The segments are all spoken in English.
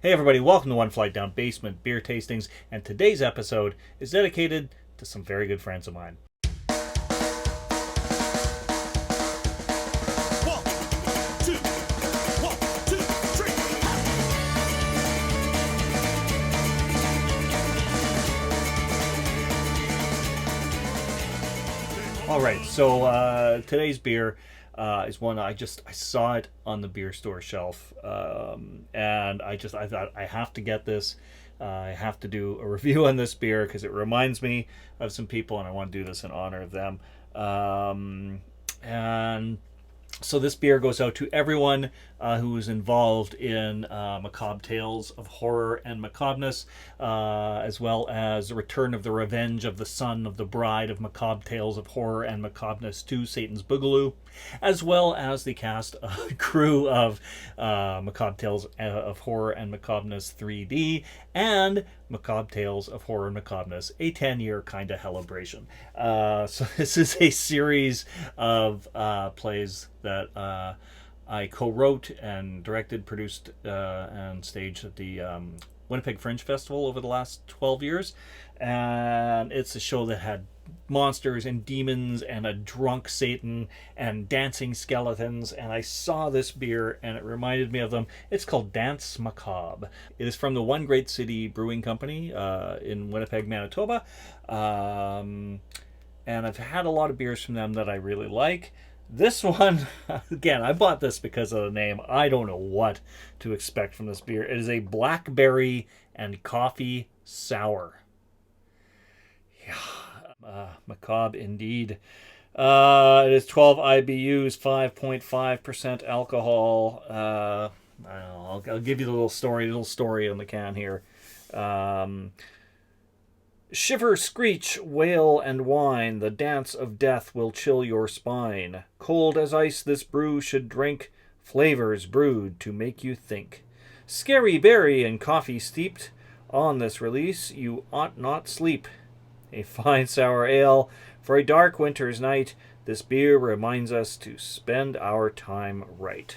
Hey everybody, welcome to One Flight Down Basement Beer Tastings, and today's episode is dedicated to some very good friends of mine. Alright, so today's beer is one I saw it on the beer store shelf, and I thought I have to get this. I have to do a review on this beer because it reminds me of some people, and I want to do this in honor of them. And so this beer goes out to everyone who is involved in macabre tales of horror and macabreness, as well as the return of the revenge of the son of the bride of macabre tales of horror and macabreness to Satan's Boogaloo, as well as the cast crew of Macabre Tales of Horror and Macabreness 3D and Macabre Tales of Horror and Macabreness, a 10-year kind of celebration. So this is a series of plays that I co-wrote and directed, produced, and staged at the Winnipeg Fringe Festival over the last 12 years. And it's a show that had monsters and demons and a drunk Satan and dancing skeletons, and I saw this beer and it reminded me of them. It's called Danse Macabre. It is from the One Great City Brewing Company in Winnipeg, Manitoba, and I've had a lot of beers from them that I really like. This one, again, I bought this because of the name. I don't know what to expect from this beer. It is a Blackberry and coffee sour. Yeah, macabre indeed. It is 12 IBUs, 5.5% alcohol. I don't know, I'll give you the little story on the can here. Shiver, screech, wail, and whine, the dance of death will chill your spine. Cold as ice this brew should drink, flavors brewed to make you think. Scary berry and coffee steeped, on this release you ought not sleep. A fine sour ale for a dark winter's night, this beer reminds us to spend our time right.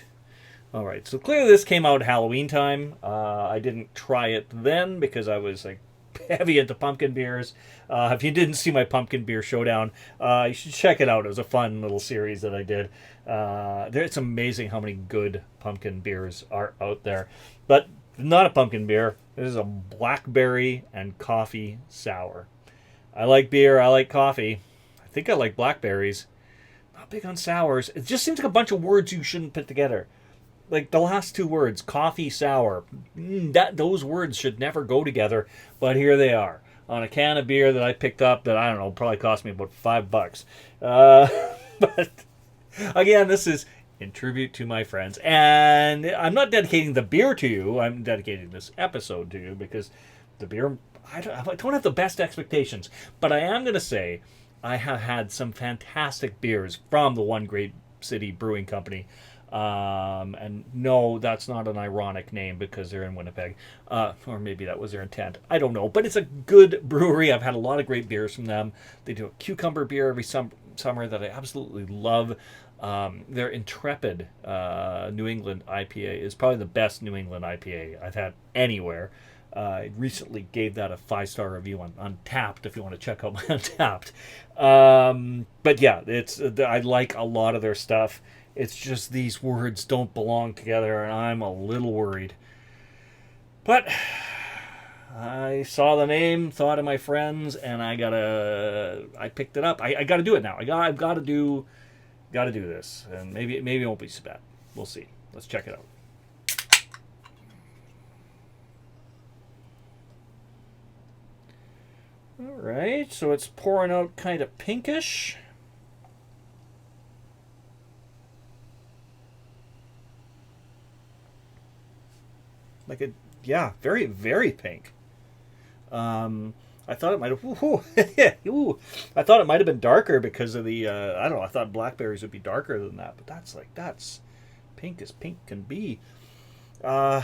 Alright, so clearly this came out Halloween time. I didn't try it then because I was like heavy into pumpkin beers. If you didn't see my pumpkin beer showdown, you should check it out. It was a fun little series that I did. It's amazing how many good pumpkin beers are out there. But not a pumpkin beer. This is a blackberry and coffee sour. I like beer. I like coffee. I think I like blackberries. Not big on sours. It just seems like a bunch of words you shouldn't put together. Like the last two words, coffee, sour. Those words should never go together, but here they are on a can of beer that I picked up that, I don't know, probably cost me about $5. But again, this is in tribute to my friends. And I'm not dedicating the beer to you. I'm dedicating this episode to you because the beer, I don't have the best expectations. But I am going to say I have had some fantastic beers from the One Great City Brewing Company. And no, that's not an ironic name because they're in Winnipeg. Or maybe that was their intent. I don't know. But it's a good brewery. I've had a lot of great beers from them. They do a cucumber beer every summer that I absolutely love. Their Intrepid New England IPA is probably the best New England IPA I've had anywhere. I recently gave that a 5-star review on Untapped if you want to check out my Untapped. But yeah, I like a lot of their stuff. It's just these words don't belong together, and I'm a little worried. But I saw the name, thought of my friends, and I picked it up. I got to do it now. I've got to do this, and maybe it won't be so bad. We'll see. Let's check it out. All right, so it's pouring out kind of pinkish. Very, very pink. I thought it might have. I thought it might have been darker because of the. I don't know. I thought blackberries would be darker than that, but that's pink as pink can be. I'm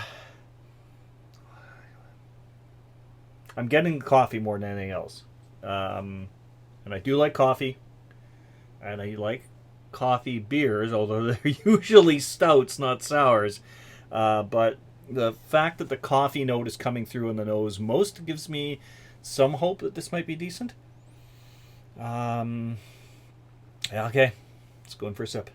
getting coffee more than anything else, and I do like coffee, and I like coffee beers, although they're usually stouts, not sours. But The fact that the coffee note is coming through in the nose most gives me some hope that this might be decent. Yeah, okay. Let's go in for a sip.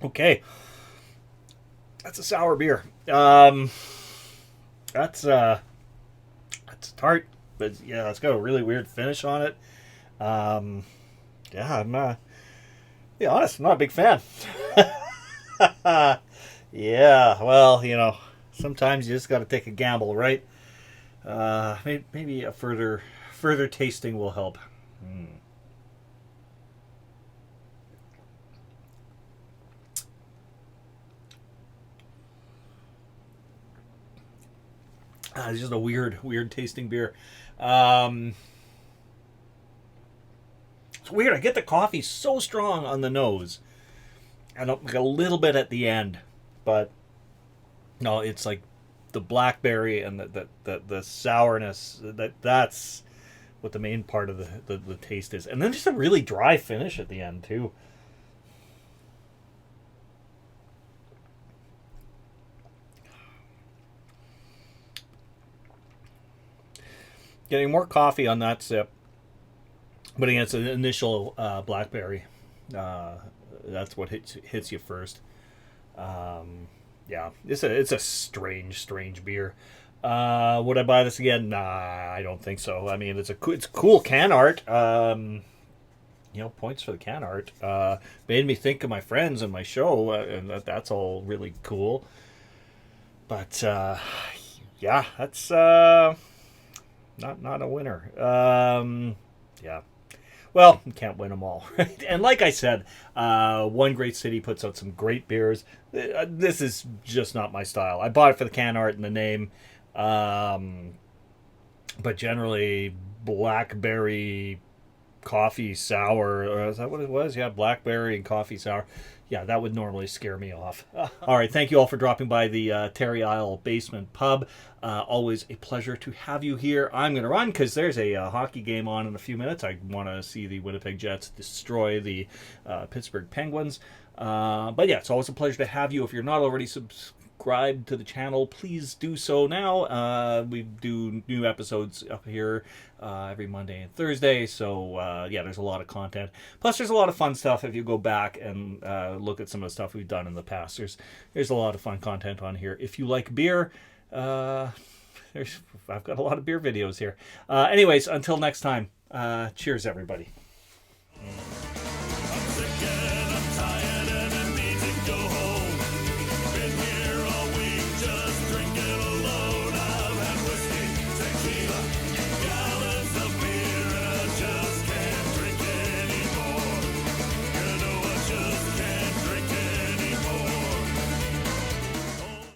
Okay. That's a sour beer. That's tart, but yeah, it's got a really weird finish on it. Yeah, be honest, I'm not a big fan. Yeah, well, sometimes you just got to take a gamble, right? Maybe a further tasting will help. Mm. It's just a weird tasting beer. Um, it's weird. I get the coffee so strong on the nose, and a little bit at the end, but no, it's like the blackberry and the sourness. That's what the main part of the taste is, and then just a really dry finish at the end too. Getting more coffee on that sip, but again, it's an initial blackberry. Uh, that's what hits you first. Yeah, it's a strange beer. Would I buy this again? Nah, I don't think so. I mean, it's cool can art. Points for the can art. Made me think of my friends and my show, and that's all really cool. But yeah, that's not a winner. Yeah. Well, you can't win them all, right? And like I said, One Great City puts out some great beers. This is just not my style. I bought it for the can art and the name, but generally, blackberry coffee sour. Is that what it was? Yeah, blackberry and coffee sour. Yeah, that would normally scare me off. All right, thank you all for dropping by the Terry Isle Basement Pub. Always a pleasure to have you here. I'm going to run because there's a hockey game on in a few minutes. I want to see the Winnipeg Jets destroy the Pittsburgh Penguins. But yeah, it's always a pleasure to have you. If you're not already subscribed to the channel, please do so now. We do new episodes up here every Monday and Thursday, so yeah, there's a lot of content. Plus, there's a lot of fun stuff if you go back and look at some of the stuff we've done in the past. There's a lot of fun content on here. If you like beer, I've got a lot of beer videos here. Anyways, until next time, cheers, everybody.